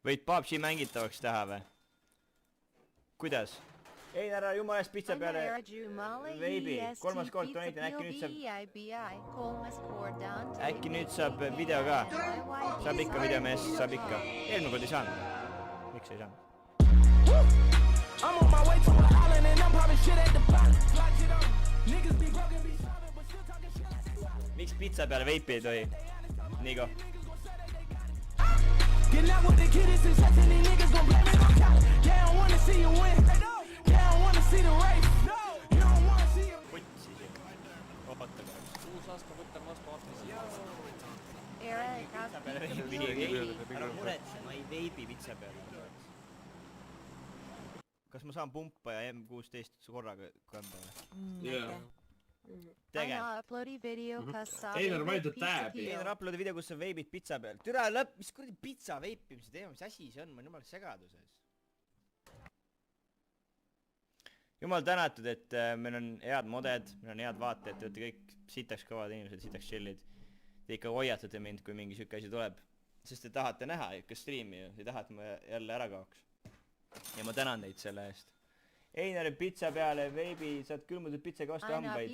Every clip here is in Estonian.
Võid PUBG mängitavaks teha või? Kuidas? Ei, ära jumala eest pitsa peale veibi. 3. kord donate'in, äkki nüüd saab video ka. Saab ikka videomees, saab ikka. Eelmine kord ei saanud. Miks ei saanud? Miks pitsa peale veipi ei tohi? Nigo. Putsi siin. Oota korraks. Uus aasta võtan vastu aastasi. Pitsa peale veibi. Ära muretse, ma ei veibi pitsa peale. Kas ma saan pumpa ja M16 korraga kanda või? Jaa. Einar valitud tääbi. Einar uploadi video, kus sa veibid pitsa peal. Türa lõpp, mis kuradi pitsa veipimise teema, mis asi see on? Ma olen jumala segaduses. Jumal tänatud, et meil on head moded, meil on head vaatajad, te olete kõik sitaks kõvad inimesed, sitaks chillid. Te ikka hoiatate mind, kui mingi süke asi tuleb. Sest te tahate näha ikka striimi ju, te tahate ma jälle ära kaoks. Ja ma tänan teid selle eest. Einari pitsa peale, veibi, saad külmutud pitsaga vastu hambaid.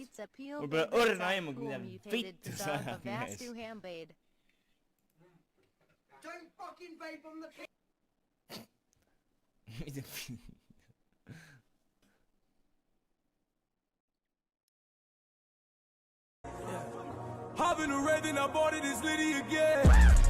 Mul pole õrna aimu, mida vittu sa ajad mees. Don't fucking vape on the pit! Mida Hopping the red, then I bought it, it's litty again.